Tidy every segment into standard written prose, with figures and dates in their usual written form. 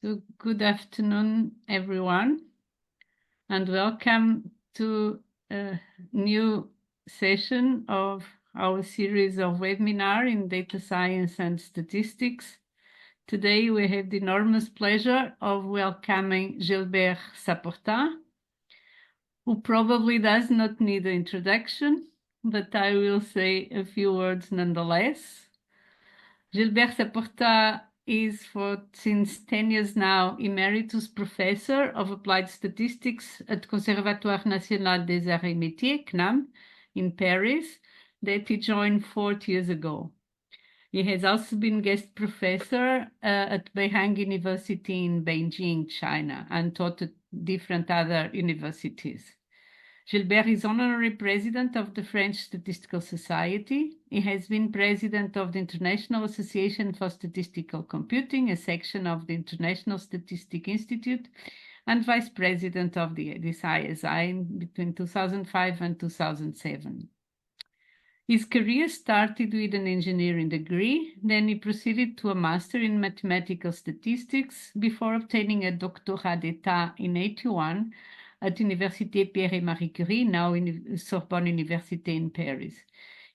So good afternoon, everyone, and welcome to a new session of our series of webinar in data science and statistics. Today, we have the enormous pleasure of welcoming Gilbert Saporta, who probably does not need an introduction, but I will say a few words nonetheless. Gilbert Saporta is since 10 years now Emeritus Professor of Applied Statistics at Conservatoire National des Arts et Métiers, CNAM, in Paris, that he joined 40 years ago. He has also been guest professor at Beihang University in Beijing, China, and taught at different other universities. Gilbert is honorary president of the French Statistical Society. He has been president of the International Association for Statistical Computing, a section of the International Statistic Institute, and vice president of this ISI between 2005 and 2007. His career started with an engineering degree, then he proceeded to a master in mathematical statistics before obtaining a doctorat d'etat in 1981 at Université Pierre et Marie Curie, now in Sorbonne University in Paris.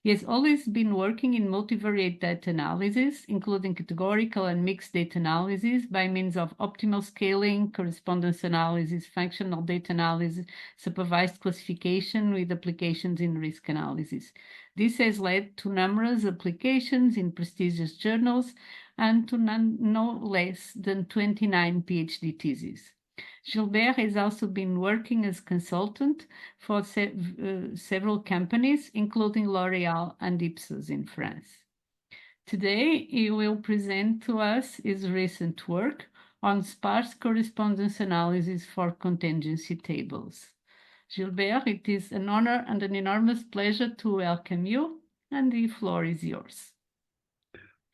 He has always been working in multivariate data analysis, including categorical and mixed data analysis by means of optimal scaling, correspondence analysis, functional data analysis, supervised classification with applications in risk analysis. This has led to numerous applications in prestigious journals and to no less than 29 PhD theses. Gilbert has also been working as consultant for several companies, including L'Oréal and Ipsos in France. Today, he will present to us his recent work on sparse correspondence analysis for contingency tables. Gilbert, it is an honor and an enormous pleasure to welcome you, and the floor is yours.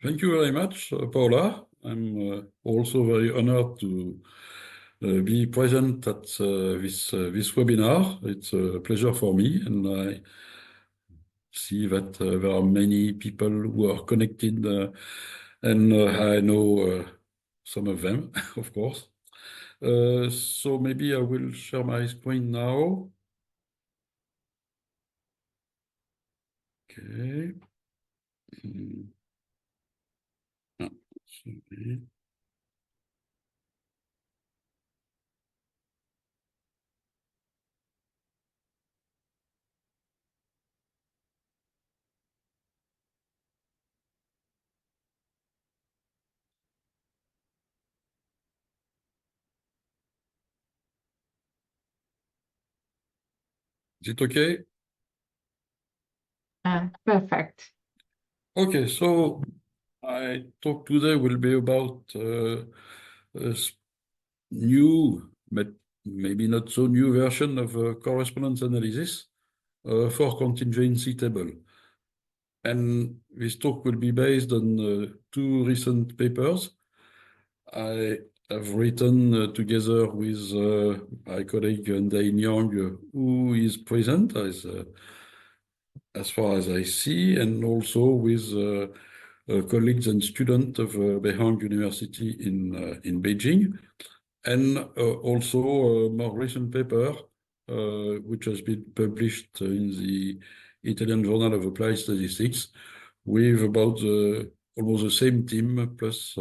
Thank you very much, Paula. I'm also very honored to be present at this webinar. It's a pleasure for me, and I see that there are many people who are connected, and I know some of them, of course. So maybe I will share my screen now. Okay. Sorry. Is it okay? Perfect. Okay, so I talk today will be about a new, but maybe not so new version of correspondence analysis for contingency table. And this talk will be based on two recent papers I have written together with my colleague Dain Yang, who is present as far as I see, and also with colleagues and students of Beihang University in Beijing, and also a more recent paper which has been published in the Italian Journal of Applied Statistics with about almost the same team plus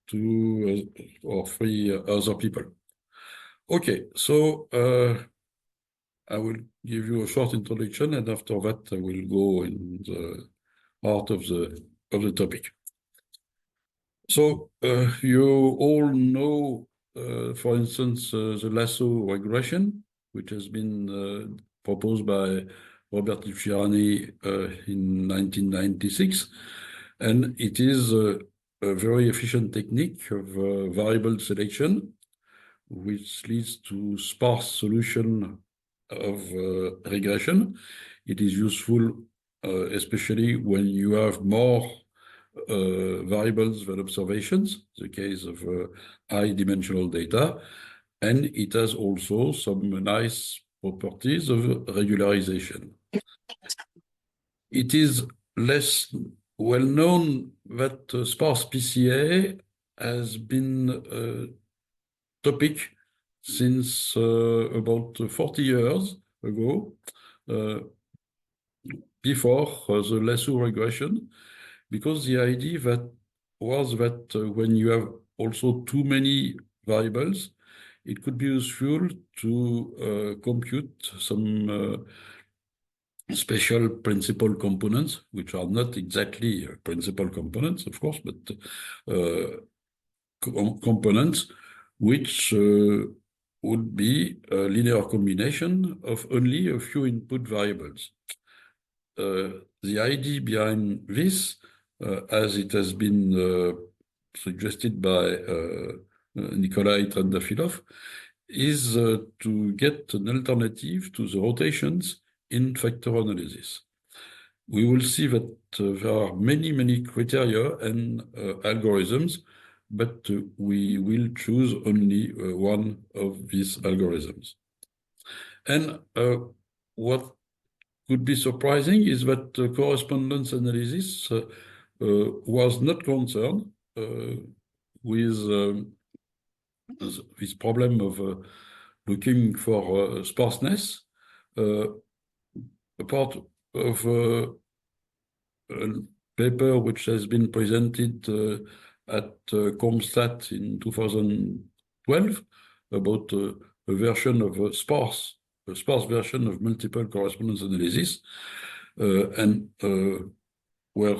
two or three other people. Okay, so I will give you a short introduction, and after that I will go in the heart of the topic. So you all know, for instance, the lasso regression, which has been proposed by Robert Ciarani in 1996, and it is a very efficient technique of variable selection, which leads to sparse solution of regression. It is useful especially when you have more variables than observations, the case of high-dimensional data, and it has also some nice properties of regularization. It is less well known that sparse PCA has been a topic since about 40 years ago, before the lasso regression, because the idea was that when you have also too many variables, it could be useful to compute some special principal components, which are not exactly principal components, of course, but components which would be a linear combination of only a few input variables. The idea behind this, as it has been suggested by Nikolai Trendafilov, is to get an alternative to the rotations in factor analysis. We will see that there are many criteria and algorithms, but we will choose only one of these algorithms. And what could be surprising is that correspondence analysis was not concerned with this problem of looking for sparseness. A part of a paper which has been presented at ComStat in 2012 about a version of a sparse version of multiple correspondence analysis, and where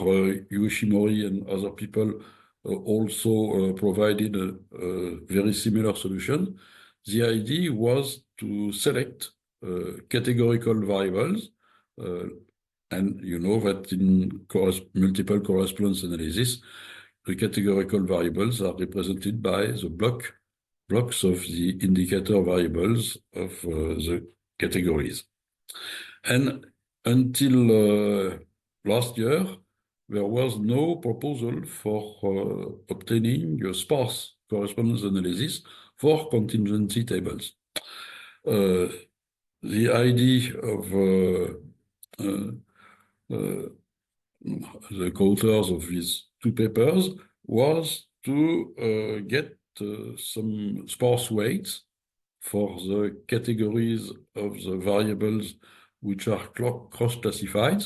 Yoshimori and other people also provided a very similar solution. The idea was to select categorical variables, and you know that in multiple correspondence analysis, the categorical variables are represented by the blocks of the indicator variables of the categories. And until last year, there was no proposal for obtaining a sparse correspondence analysis for contingency tables. The idea of the co-authors of these two papers was to get some sparse weights for the categories of the variables which are cross-classified.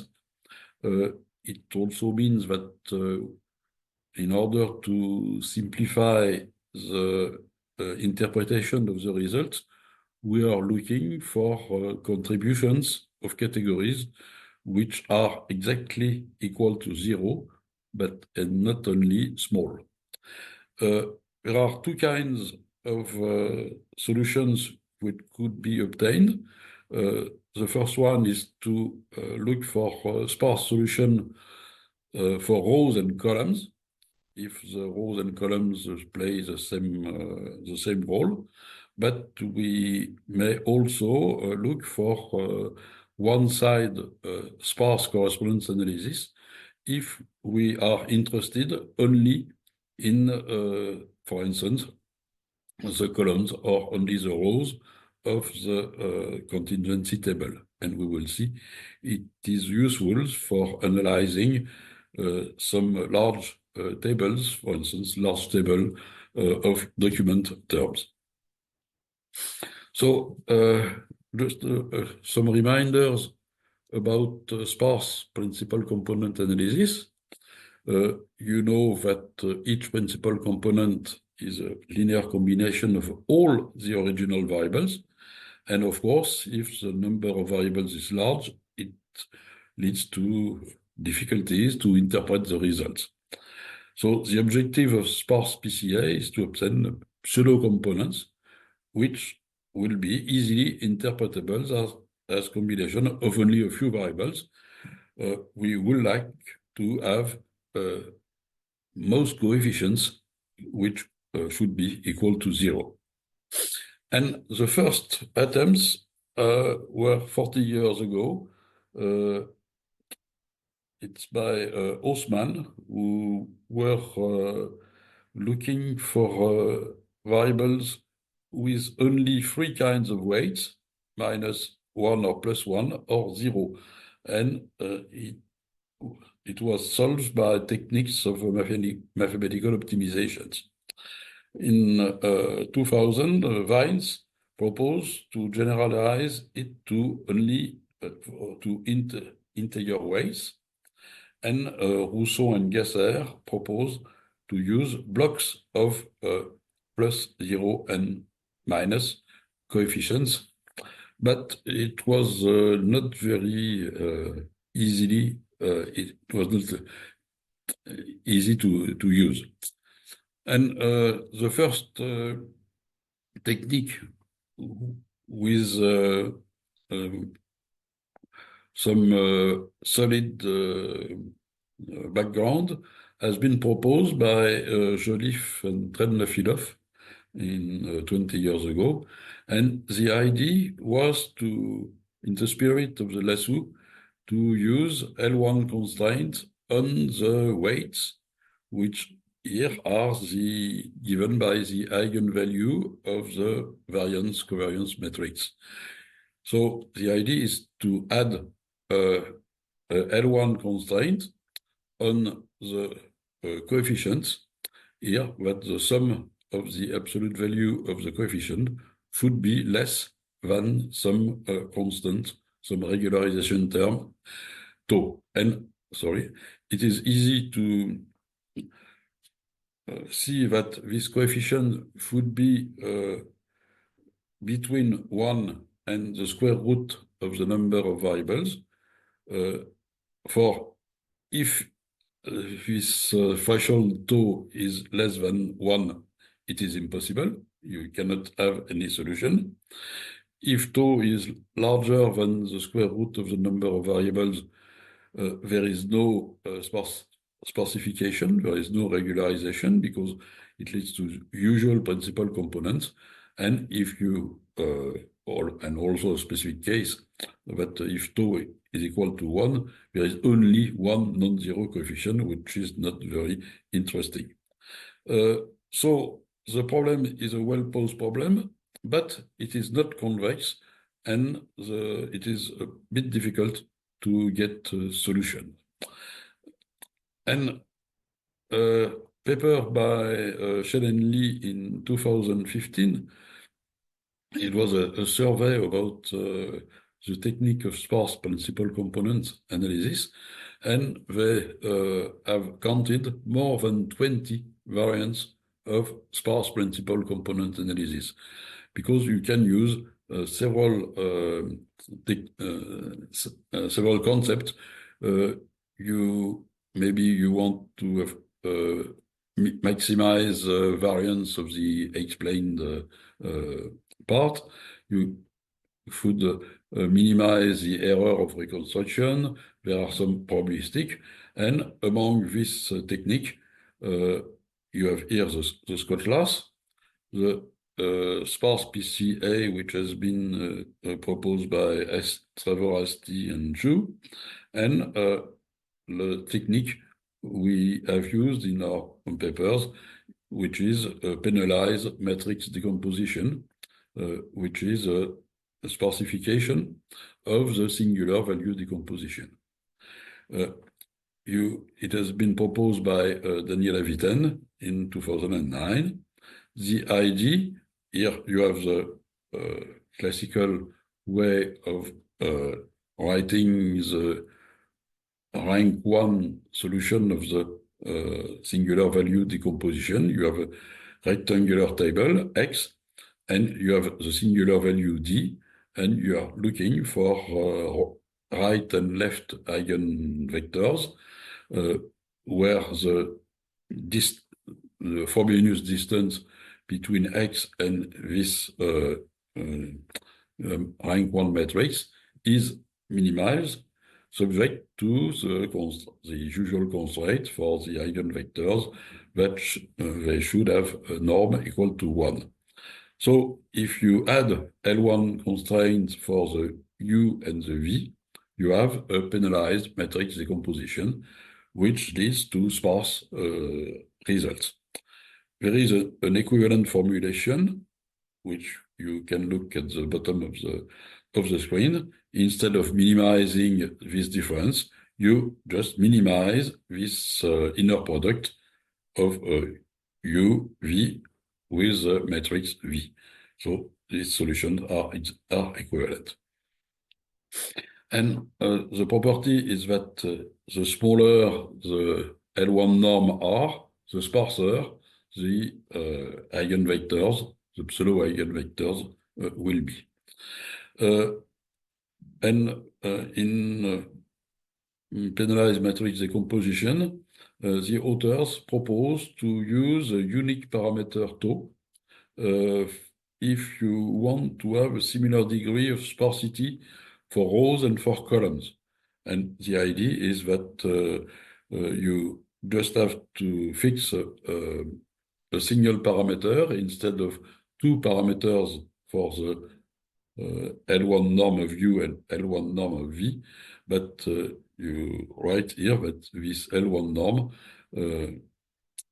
It also means that in order to simplify the interpretation of the results, we are looking for contributions of categories which are exactly equal to 0, but and not only small. There are two kinds of solutions which could be obtained. The first one is to look for sparse solution for rows and columns, if the rows and columns play the same role. But we may also look for one-side sparse correspondence analysis if we are interested only in, for instance, the columns or only the rows of the contingency table. And we will see it is useful for analyzing some large tables, for instance, large table of document terms. So just some reminders about sparse principal component analysis. You know that each principal component is a linear combination of all the original variables. And of course, if the number of variables is large, it leads to difficulties to interpret the results. So the objective of sparse PCA is to obtain pseudo-components which will be easily interpretable as combination of only a few variables. We would like to have most coefficients which should be equal to 0. And the first attempts were 40 years ago. It's by Haussmann, who were looking for variables with only 3 kinds of weights, -1 or +1 or 0. And it was solved by techniques of mathematical optimizations. In 2000, Vines proposed to generalize it to only to integer weights, and Rousseau and Gasser proposed to use blocks of plus 0 and minus coefficients, but it was not very easily. It was not easy to use. And the first technique with some solid background has been proposed by Joliffe and Tremlefilov in 20 years ago. And the idea was to, in the spirit of the lasso, to use L1 constraints on the weights, which here are given by the eigenvalue of the variance covariance matrix. So the idea is to add a L1 constraint on the coefficients here, that the sum of the absolute value of the coefficient should be less than some constant, some regularization term, tau. And sorry, it is easy to see that this coefficient should be between 1 and the square root of the number of variables. For if this threshold tau is less than 1, it is impossible. You cannot have any solution. If tau is larger than the square root of the number of variables, there is no sparsification, there is no regularization, because it leads to usual principal components. And if you, and also a specific case, that if tau is equal to 1, there is only one non-zero coefficient, which is not very interesting. So the problem is a well-posed problem, but it is not convex, and it is a bit difficult to get a solution. And a paper by Shen and Lee in 2015, it was a survey about the technique of sparse principal components analysis, and they have counted more than 20 variants of sparse principal component analysis, because you can use several concepts. Maybe you want to maximize variance of the explained part. You should minimize the error of reconstruction. There are some probabilistic, and among this technique, you have here the Scott lass, the sparse PCA, which has been proposed by Trevor Asti and Zhu, and the technique we have used in our papers, which is penalized matrix decomposition, which is a sparsification of the singular value decomposition. It has been proposed by Daniela Vitten in 2009. The idea, here you have the classical way of writing the rank 1 solution of the singular value decomposition. You have a rectangular table, X, and you have the singular value D, and you are looking for right and left eigenvectors, where the Frobenius distance between X and this rank 1 matrix is minimized, subject to the usual constraint for the eigenvectors that they should have a norm equal to 1. So if you add L1 constraints for the U and the V, you have a penalized matrix decomposition, which leads to sparse results. There is an equivalent formulation, which you can look at the bottom of the screen. Instead of minimizing this difference, you just minimize this inner product of U, V with the matrix V. So these solutions are equivalent. And the property is that the smaller the L1 norm are, the sparser the eigenvectors, the pseudo-eigenvectors will be. And in penalized matrix decomposition, the authors propose to use a unique parameter tau if you want to have a similar degree of sparsity for rows and for columns. And the idea is that you just have to fix a single parameter instead of two parameters for the L1 norm of U and L1 norm of V, but you write here that this L1 norm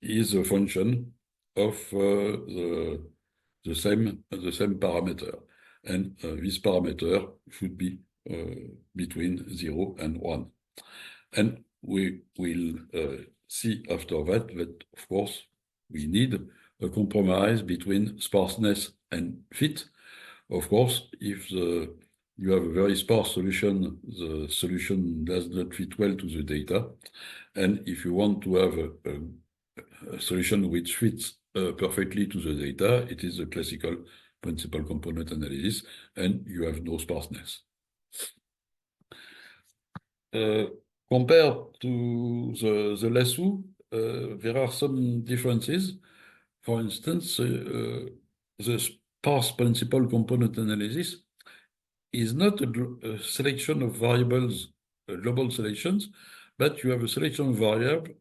is a function of the same parameter, and this parameter should be between 0 and 1. And we will see after that of course we need a compromise between sparseness and fit. Of course, if you have a very sparse solution, the solution does not fit well to the data. And if you want to have a solution which fits perfectly to the data, it is a classical principal component analysis, and you have no sparseness. Compared to the lasso, there are some differences. For instance, the sparse principal component analysis is not a selection of variables, global selections, but you have a selection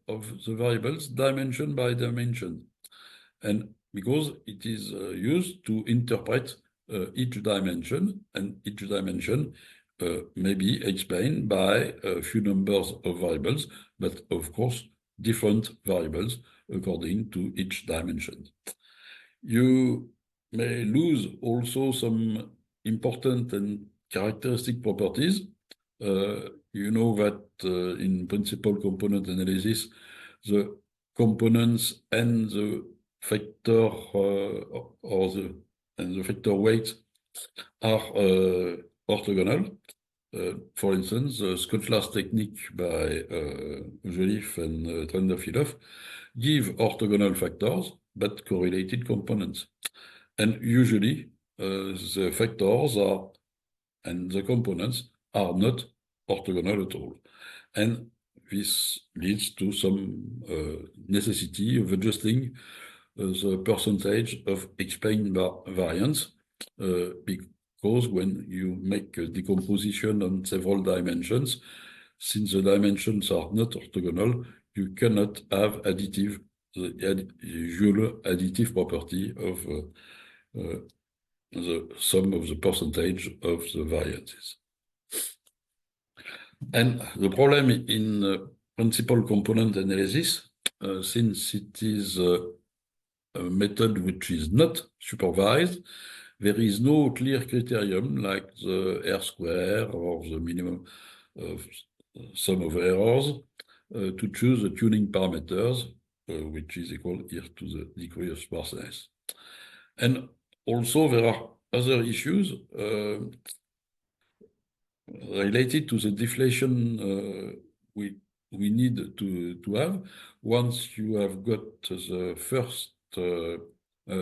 of the variables dimension by dimension. And because it is used to interpret each dimension, and each dimension may be explained by a few numbers of variables, but of course, different variables according to each dimension. You may lose also some important and characteristic properties. You know that in principal component analysis, the components and the factor and the factor weight are orthogonal. For instance, the Scott-Lars technique by Joliffe and Trendafilov give orthogonal factors but correlated components. And usually the factors and the components are not orthogonal at all. And this leads to some necessity of adjusting the percentage of explained variance because when you make a decomposition on several dimensions, since the dimensions are not orthogonal, you cannot have the usual additive property of the sum of the percentage of the variances. And the problem in principal component analysis, since it is a method which is not supervised, there is no clear criterion like the R-square or the minimum sum of errors to choose the tuning parameters, which is equal here to the degree of sparseness. And also there are other issues related to the deflation we need to have. Once you have got the first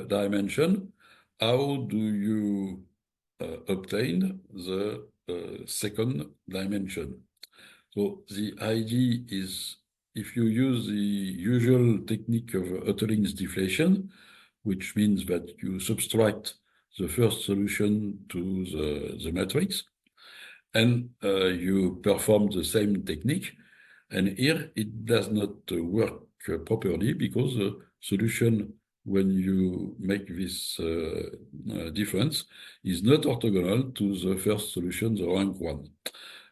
dimension, how do you obtain the second dimension? So the idea is if you use the usual technique of Hoteling's deflation, which means that you subtract the first solution to the matrix, and you perform the same technique, and here it does not work properly because the solution when you make this difference is not orthogonal to the first solution, the rank 1.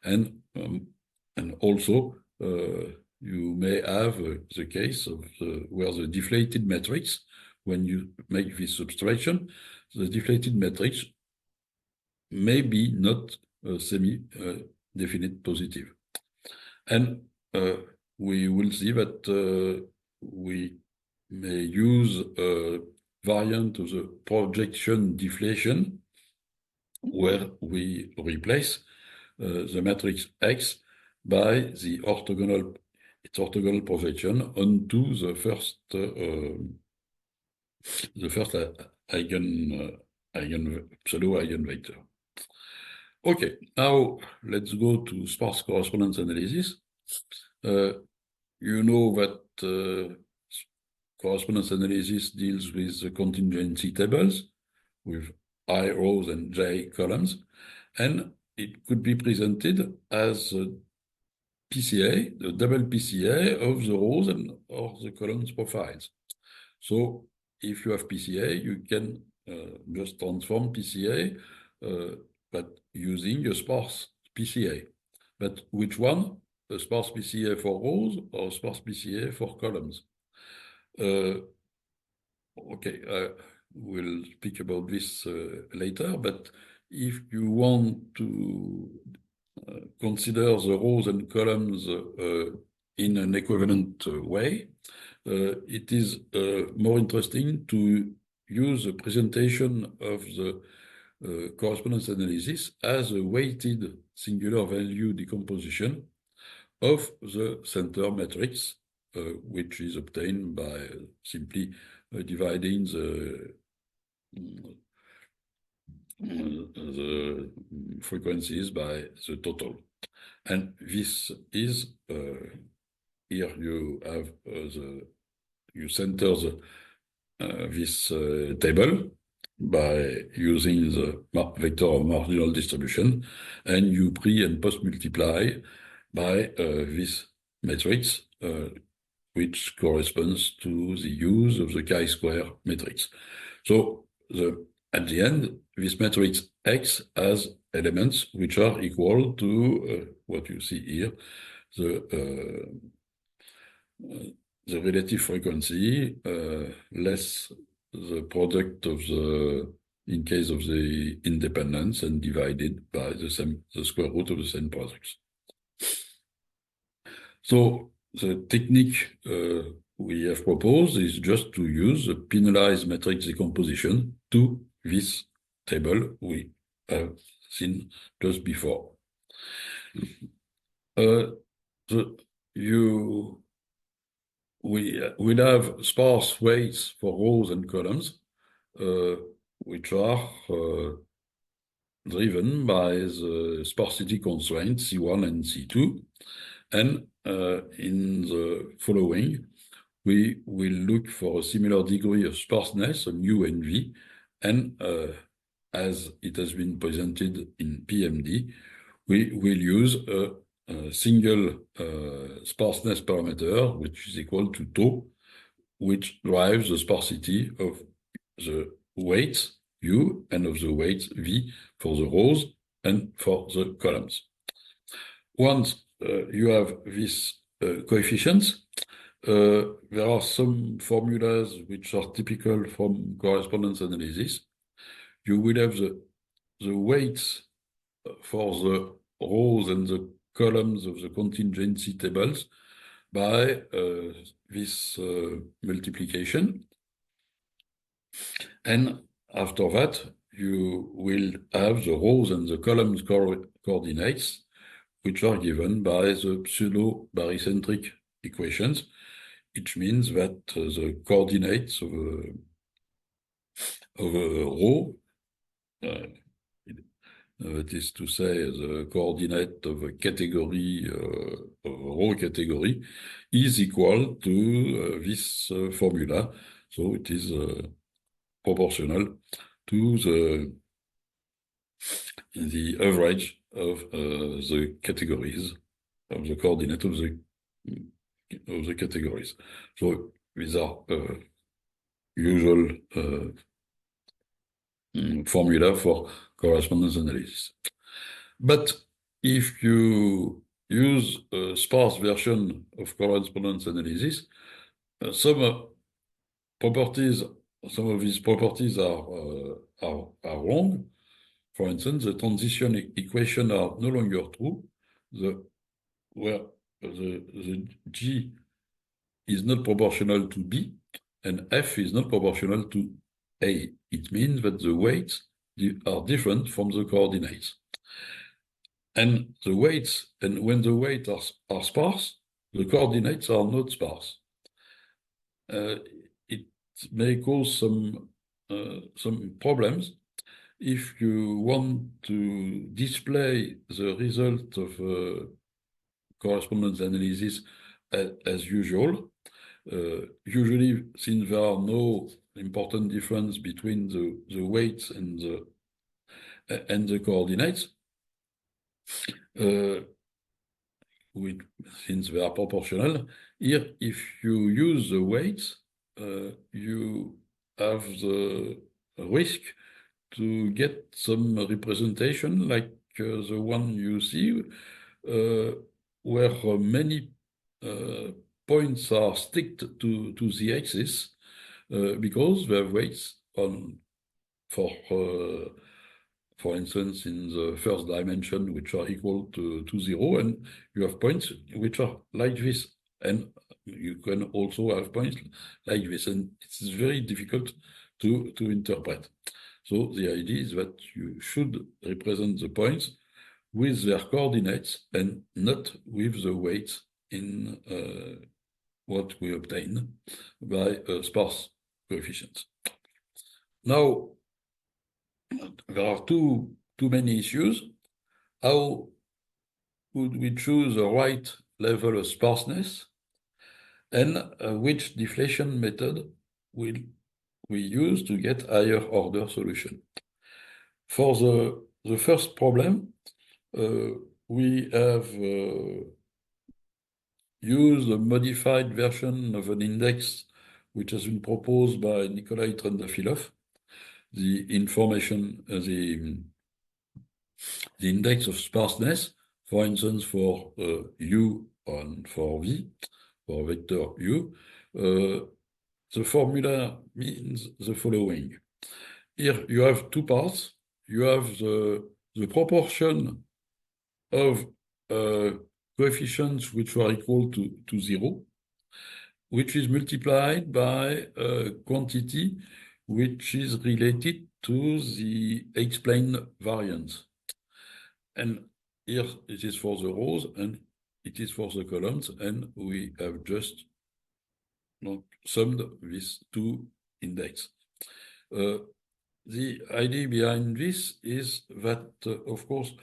And also you may have the case of where the deflated matrix, when you make this subtraction, the deflated matrix may be not semi-definite positive. And we will see that we may use a variant of the projection deflation, where we replace the matrix X by the orthogonal projection onto the first pseudo eigenvector. Okay, now let's go to sparse correspondence analysis. You know that correspondence analysis deals with the contingency tables with I rows and j columns, and it could be presented as a PCA, the double PCA of the rows and or the columns profiles. So if you have PCA, you can just transform PCA, but using a sparse PCA. But which one? A sparse PCA for rows or a sparse PCA for columns? Okay, we'll speak about this later, but if you want to consider the rows and columns in an equivalent way, it is more interesting to use a presentation of the correspondence analysis as a weighted singular value decomposition of the center matrix, which is obtained by simply dividing the frequencies by the total. And this is, here you have you center this table by using the vector of marginal distribution, and you pre and post multiply by this matrix, which corresponds to the use of the chi-square matrix. So at the end, this matrix X has elements which are equal to what you see here, the relative frequency less the product of in case of the independence, and divided by the square root of the same products. So the technique we have proposed is just to use the penalized matrix decomposition to this table we have seen just before. We will have sparse weights for rows and columns, which are driven by the sparsity constraints C1 and C2. And in the following, we will look for a similar degree of sparseness on U and V, and as it has been presented in PMD, we will use a single sparseness parameter, which is equal to tau, which drives the sparsity of the weights U and of the weights V for the rows and for the columns. Once you have these coefficients, there are some formulas which are typical from correspondence analysis. You will have the weights for the rows and the columns of the contingency tables by this multiplication. And after that, you will have the rows and the columns coordinates, which are given by the pseudo-barycentric equations, which means that the coordinates of a row, that is to say, the coordinate of a category, of a row category, is equal to this formula. So it is proportional to the average of the categories, of the coordinate of the categories. So these are usual formula for correspondence analysis. But if you use a sparse version of correspondence analysis, some of these properties are wrong. For instance, the transition equations are no longer true, where the G is not proportional to B, and F is not proportional to A. It means that the weights are different from the coordinates. And the weights, and when the weights are sparse, the coordinates are not sparse. It may cause some problems if you want to display the result of correspondence analysis as usual. Usually, since there are no important difference between the weights and the coordinates, since they are proportional, here, if you use the weights, you have the risk to get some representation like the one you see, where many points are sticked to the axis because they have weights on, for instance, in the first dimension, which are equal to 0, and you have points which are like this. And you can also have points like this, and it's very difficult to interpret. So the idea is that you should represent the points with their coordinates and not with the weights in what we obtain by sparse coefficients. Now, there are too many issues. How would we choose the right level of sparseness, and which deflation method will we use to get higher order solution? For the first problem, we have used a modified version of an index which has been proposed by Nikolai Trendafilov. The information, the index of sparseness, for instance, for U and for V, for vector U, the formula means the following. Here you have two parts. You have the proportion of coefficients which are equal to 0, which is multiplied by a quantity which is related to the explained variance. And here it is for the rows and it is for the columns, and we have just summed these two indexes. The idea behind this is that, of course,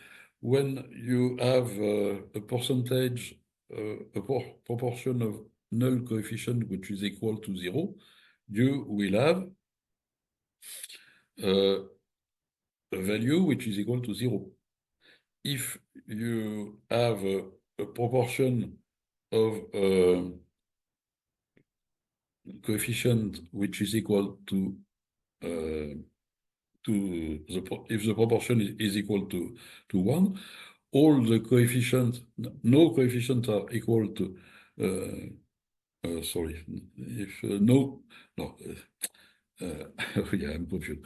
when you have a percentage, a proportion of null coefficient which is equal to 0, you will have a value which is equal to 0. If you have a proportion of coefficient which is equal to if the proportion is equal to 1, all the coefficients, no coefficients are equal to, sorry, if yeah, I'm confused.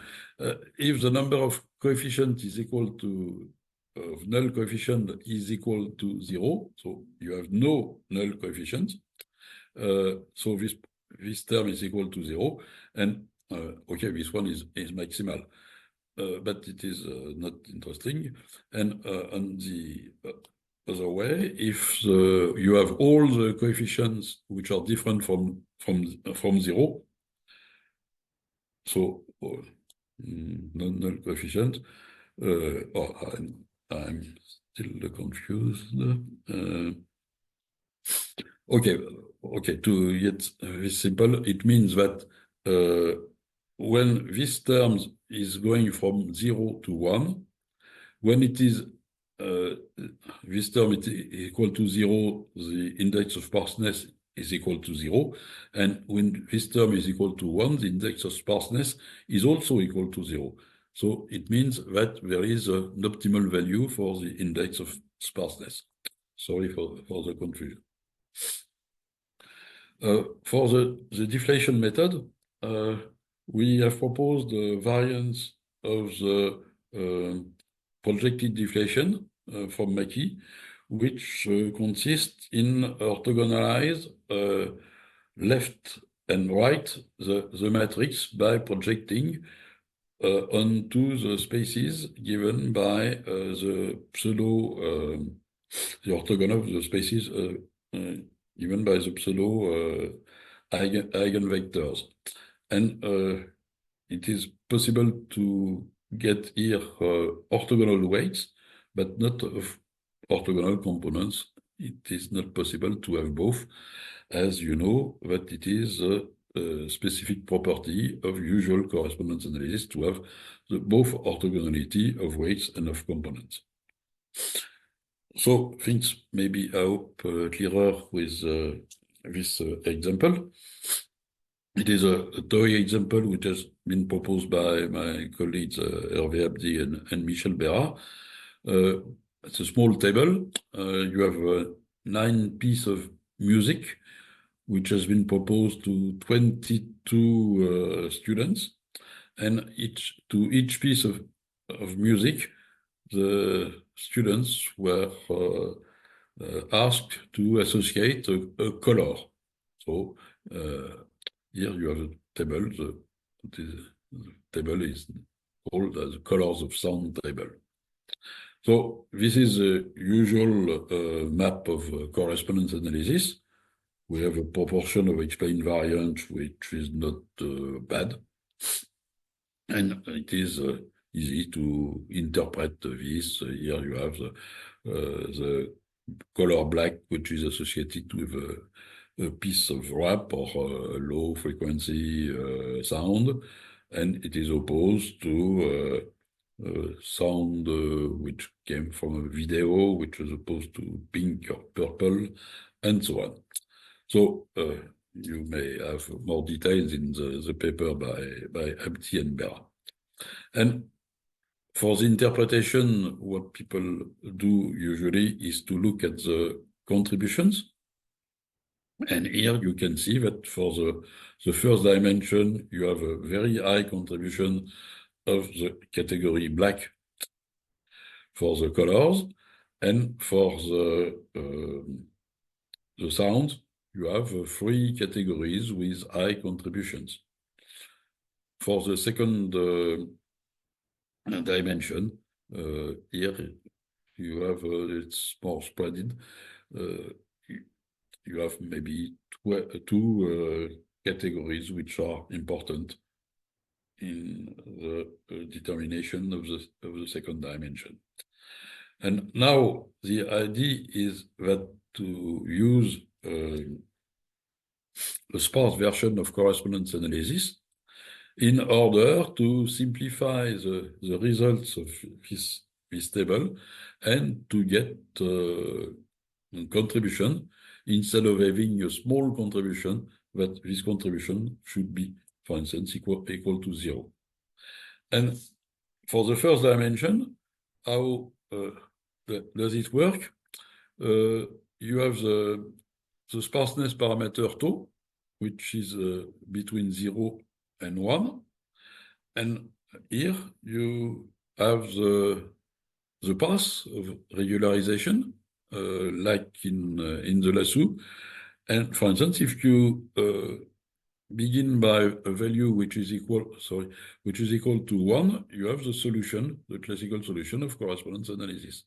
If the number of coefficients is equal to, of null coefficient is equal to 0, so you have no null coefficients, so this term is equal to 0, and okay, this one is maximal. But it is not interesting. And on the other way, if you have all the coefficients which are different from 0, so null coefficient, I'm still confused. Okay, to get this simple, it means that when this term is going from 0 to 1, when it is this term is equal to 0, the index of sparseness is equal to 0, and when this term is equal to 1, the index of sparseness is also equal to 0. So it means that there is an optimal value for the index of sparseness. Sorry for the confusion. For the deflation method, we have proposed the variance of the projected deflation from Mackey, which consists in orthogonalized left and write the matrix by projecting onto the spaces given by the orthogonal of the spaces given by the pseudo eigenvectors. And it is possible to get here orthogonal weights, but not of orthogonal components. It is not possible to have both, as you know, that it is a specific property of usual correspondence analysis to have both orthogonality of weights and of components. So things maybe, I hope, clearer with this example. It is a toy example which has been proposed by my colleagues Hervé Abdi and Michel Bérat. It's a small table. You have 9 pieces of music, which has been proposed to 22 students, and to each piece of music, the students were asked to associate a color. So here you have a table. The table is called as colors of sound table. So this is a usual map of correspondence analysis. We have a proportion of explained variance, which is not bad. And it is easy to interpret this. Here you have the color black, which is associated with a piece of rap or low frequency sound, and it is opposed to sound which came from a video, which was opposed to pink or purple, and so on. So you may have more details in the paper by Abdi and Bérat. And for the interpretation, what people do usually is to look at the contributions. And here you can see that for the first dimension, you have a very high contribution of the category black for the colors, and for the sounds, you have 3 categories with high contributions. For the second dimension, here you have it's more spread. You have maybe 2 categories which are important in the determination of the second dimension. And now the idea is that to use a sparse version of correspondence analysis in order to simplify the results of this table and to get contribution instead of having a small contribution, that this contribution should be, for instance, equal to 0. And for the first dimension, how does it work? You have the sparseness parameter tau, which is between 0 and 1. And here you have the path of regularization, like in the lasso. And for instance, if you begin by a value which is equal to 1, you have the solution, the classical solution of correspondence analysis.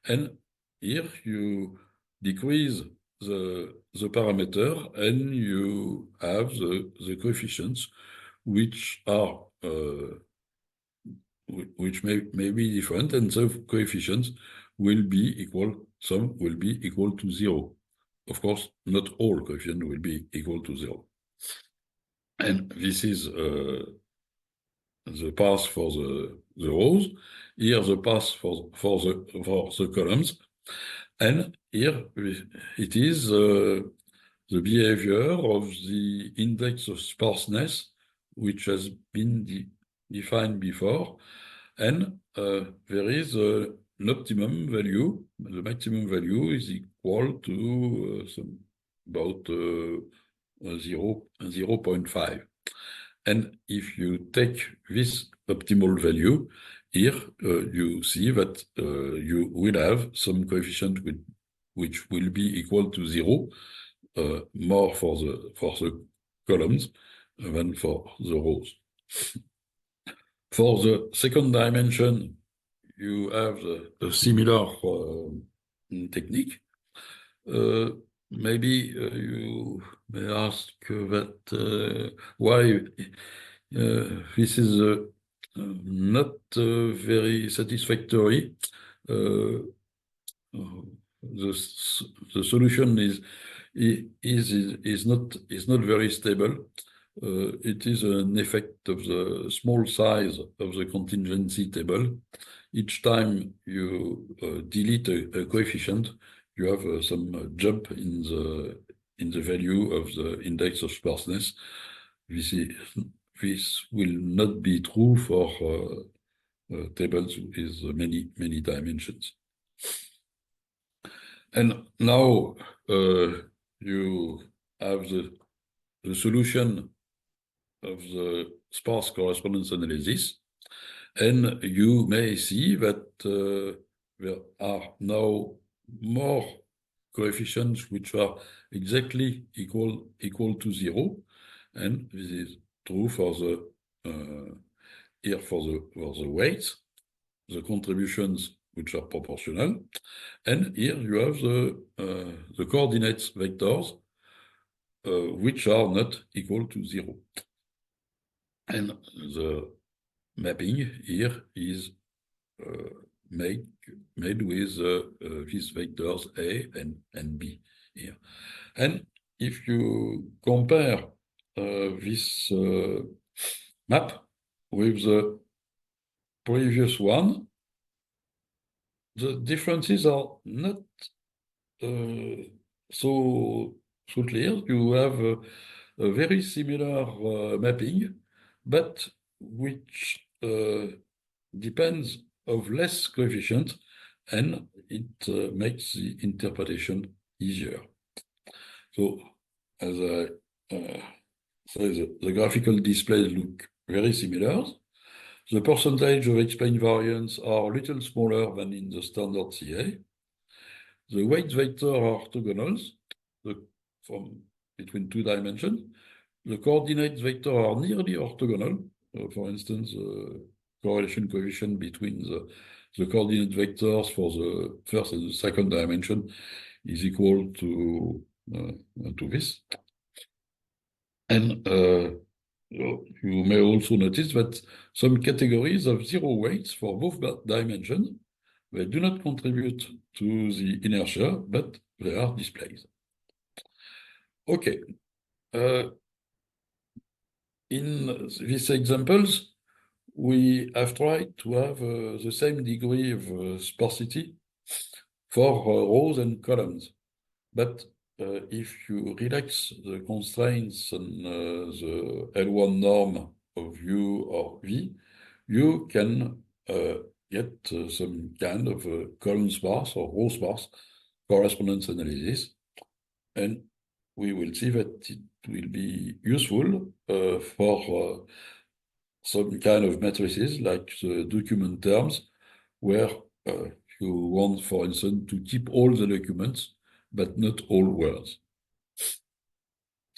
And here you decrease the parameter, and you have the coefficients which are which may be different, and the coefficients will be equal. Some will be equal to 0. Of course, not all coefficients will be equal to 0. And this is the path for the rows. Here the path for the columns. And here it is the behavior of the index of sparseness, which has been defined before. And there is an optimum value. The maximum value is equal to about 0.5. And if you take this optimal value, here you see that you will have some coefficient which will be equal to 0, more for the columns than for the rows. For the second dimension, you have a similar technique. Maybe you may ask that why this is not very satisfactory. The solution is not very stable. It is an effect of the small size of the contingency table. Each time you delete a coefficient, you have some jump in the value of the index of sparseness. This will not be true for tables with many dimensions. And now you have the solution of the sparse correspondence analysis, and you may see that there are now more coefficients which are exactly equal to 0, and this is true for the here for the weights, the contributions which are proportional, and here you have the coordinates vectors which are not equal to 0, and the mapping here is made with these vectors A and B here. And if you compare this map with the previous one, the differences are not so clear. You have a very similar mapping, but which depends of less coefficient, and it makes the interpretation easier. So as I say, the graphical displays look very similar. The percentage of explained variance are a little smaller than in the standard CA. The weight vector are orthogonals from between 2 dimensions. The coordinate vector are nearly orthogonal. For instance, correlation coefficient between the coordinate vectors for the first and the second dimension is equal to this. And you may also notice that some categories have 0 weights for both dimensions. They do not contribute to the inertia, but they are displayed. Okay. In these examples, we have tried to have the same degree of sparsity for rows and columns. But if you relax the constraints on the L1 norm of U or V, you can get some kind of column sparse or row sparse correspondence analysis. And we will see that it will be useful for some kind of matrices like the document terms, where you want, for instance, to keep all the documents, but not all words.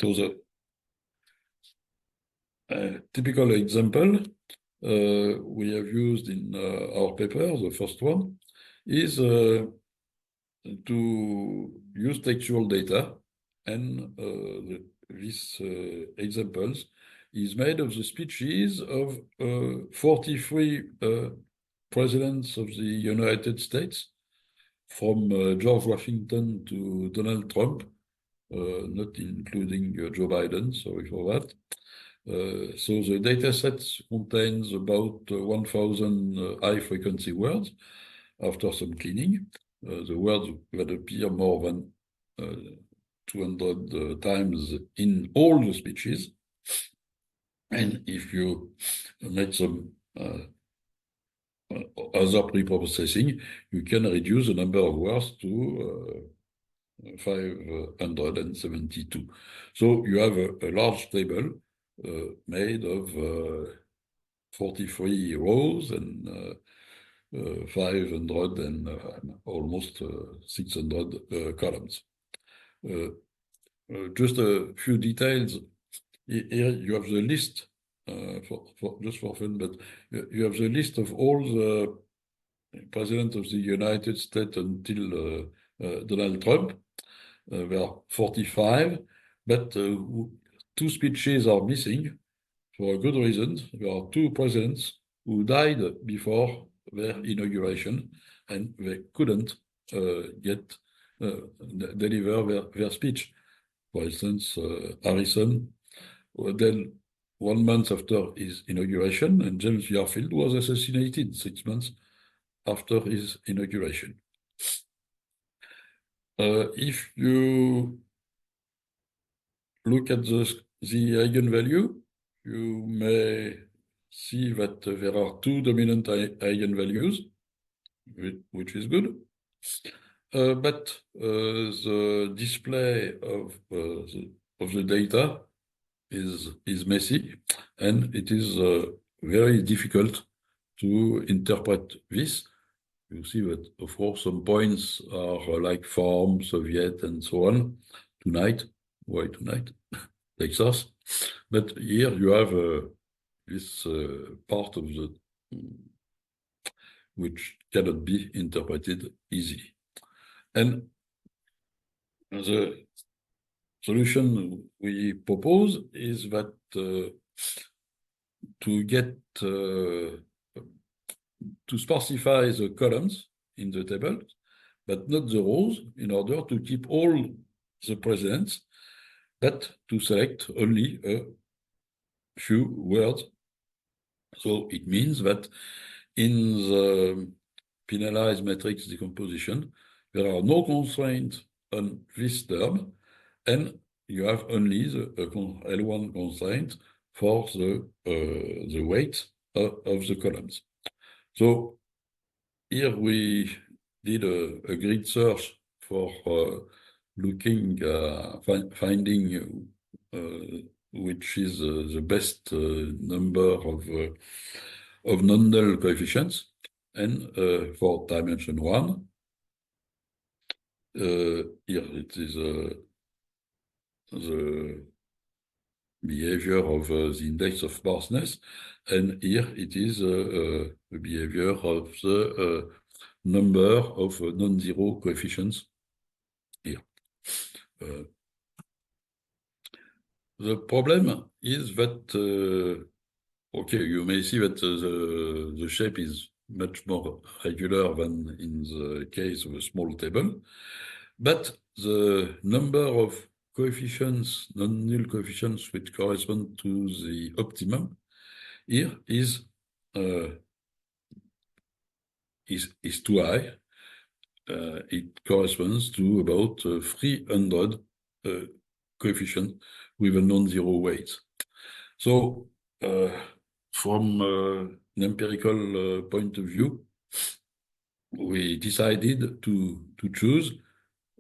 So the typical example we have used in our paper, the first one, is to use textual data, and this examples is made of the speeches of 43 presidents of the United States, from George Washington to Donald Trump, not including Joe Biden, sorry for that. So the data set contains about 1,000 high-frequency words after some cleaning. The words that appear more than 200 times in all the speeches. And if you make some other pre-processing, you can reduce the number of words to 572. So you have a large table made of 43 rows and 500 and almost 600 columns. Just a few details here you have the list just for fun, but you have the list of all the presidents of the United States until Donald Trump. There are 45, but 2 speeches are missing for a good reason. There are 2 presidents who died before their inauguration, and they couldn't deliver their speech. For instance, Harrison, then 1 month after his inauguration, and James Garfield was assassinated 6 months after his inauguration. If you look at the eigenvalue, you may see that there are 2 dominant eigenvalues, which is good. But the display of the data is messy, and it is very difficult to interpret this. You see that, of course, some points are like farm, Soviet, and so on. Tonight, why tonight? Texas. But here you have this part of the which cannot be interpreted easily. And the solution we propose is that to get to sparsify the columns in the table, but not the rows, in order to keep all the presidents, but to select only a few words. So it means that in the penalized matrix decomposition, there are no constraints on this term, and you have only the L1 constraint for the weight of the columns. So here we did a grid search for looking, finding which is the best number of non-null coefficients, and for dimension 1, here it is the behavior of the index of sparseness, and here it is the behavior of the number of non-zero coefficients here. The problem is that, okay, you may see that the shape is much more regular than in the case of a small table, but the number of coefficients, non-null coefficients, which correspond to the optimum here is too high. It corresponds to about 300 coefficients with a non-zero weight. So from an empirical point of view, we decided to choose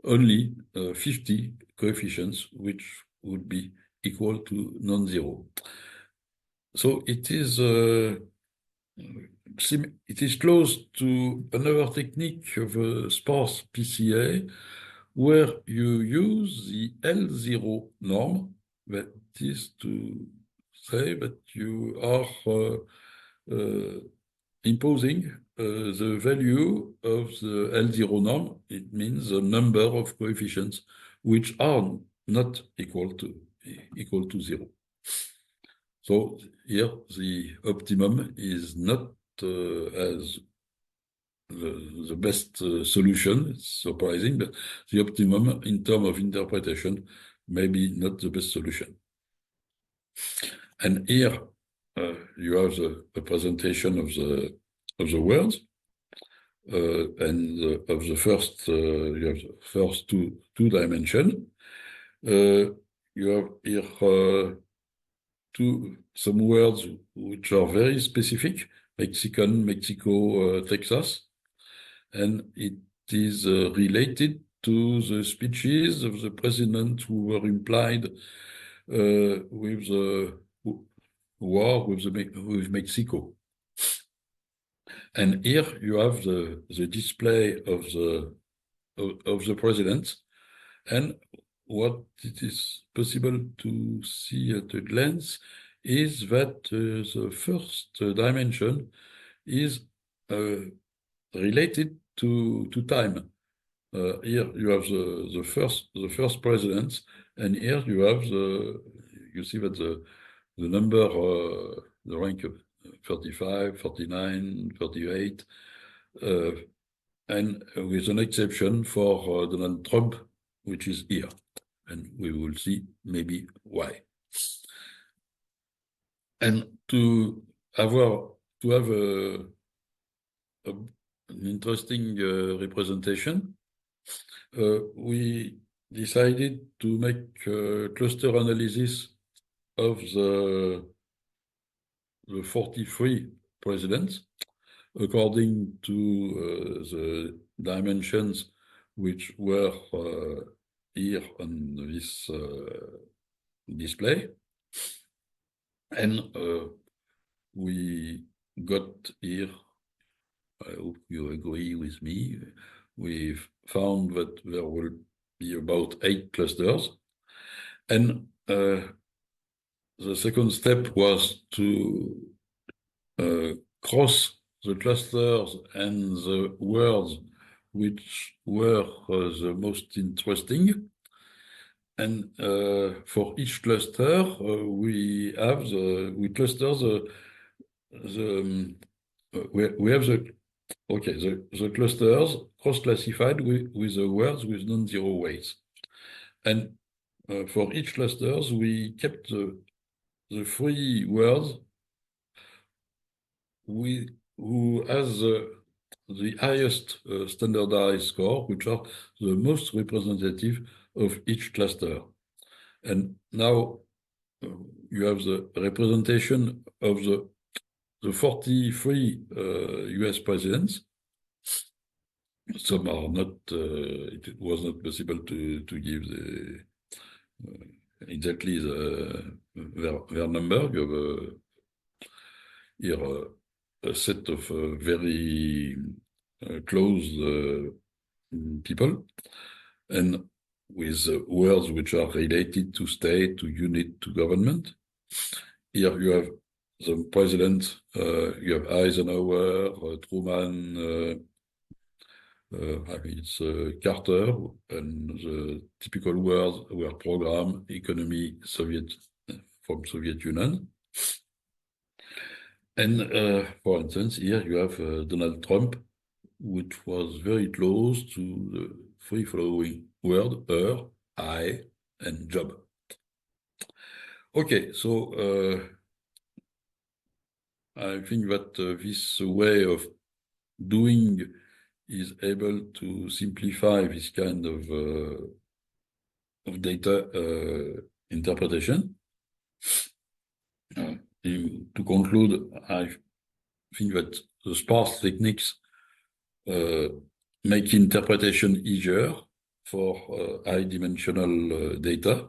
only 50 coefficients, which would be equal to non-zero. So it is close to another technique of a sparse PCA, where you use the L0 norm, that is to say that you are imposing the value of the L0 norm. It means the number of coefficients which are not equal to 0. So here the optimum is not as the best solution. It's surprising, but the optimum in terms of interpretation may be not the best solution. And here you have the presentation of the words, and of the first you have the first two dimensions. You have here some words which are very specific: Mexican, Mexico, Texas, and it is related to the speeches of the president who were implied with the war with Mexico. And here you have the display of the president, and what it is possible to see at a glance is that the first dimension is related to time. Here you have the first presidents, and here you see that the number, the rank of 35, 49, 38, and with an exception for Donald Trump, which is here, and we will see maybe why. And to have an interesting representation, we decided to make a cluster analysis of the 43 presidents according to the dimensions which were here on this display. And we got here, I hope you agree with me, we found that there will be about 8 clusters. And the second step was to cross the clusters and the words which were the most interesting. And for each cluster, we cluster the clusters cross-classified with the words with non-zero weights. And for each clusters, we kept the 3 words who has the highest standardized score, which are the most representative of each cluster. And now you have the representation of the 43 US presidents. Some are not, it was not possible to give exactly their number. You have here a set of very close people, and with words which are related to state, to unit, to government. Here you have the president, you have Eisenhower, Truman, I mean it's Carter, and the typical words were program, economy, Soviet, from Soviet Union. And for instance, here you have Donald Trump, which was very close to the 3 following words, her, I, and job. Okay, so I think that this way of doing is able to simplify this kind of data interpretation. To conclude, I think that the sparse techniques make interpretation easier for high-dimensional data,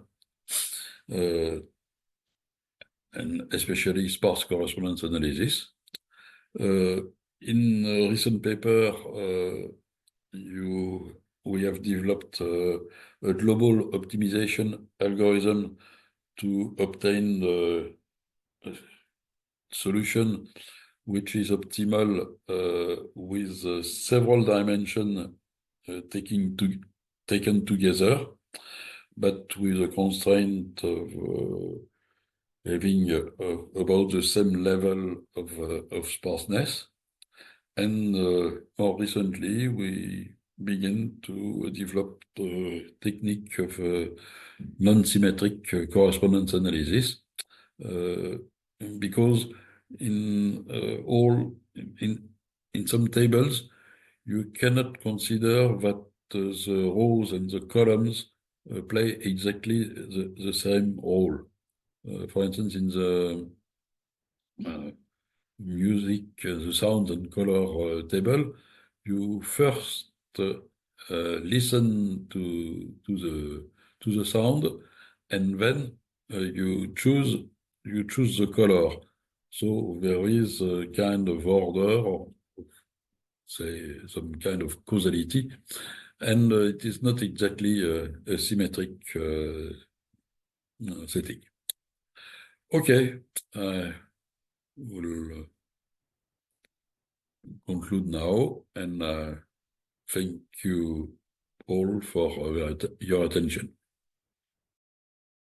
and especially sparse correspondence analysis. In a recent paper, we have developed a global optimization algorithm to obtain the solution which is optimal with several dimensions taken together, but with a constraint of having about the same level of sparseness. And more recently, we begin to develop the technique of non-symmetric correspondence analysis, because in some tables, you cannot consider that the rows and the columns play exactly the same role. For instance, in the music, the sound and color table, you first listen to the sound, and then you choose the color. So there is a kind of order, or say some kind of causality, and it is not exactly a symmetric setting. Okay, I will conclude now, and thank you all for your attention.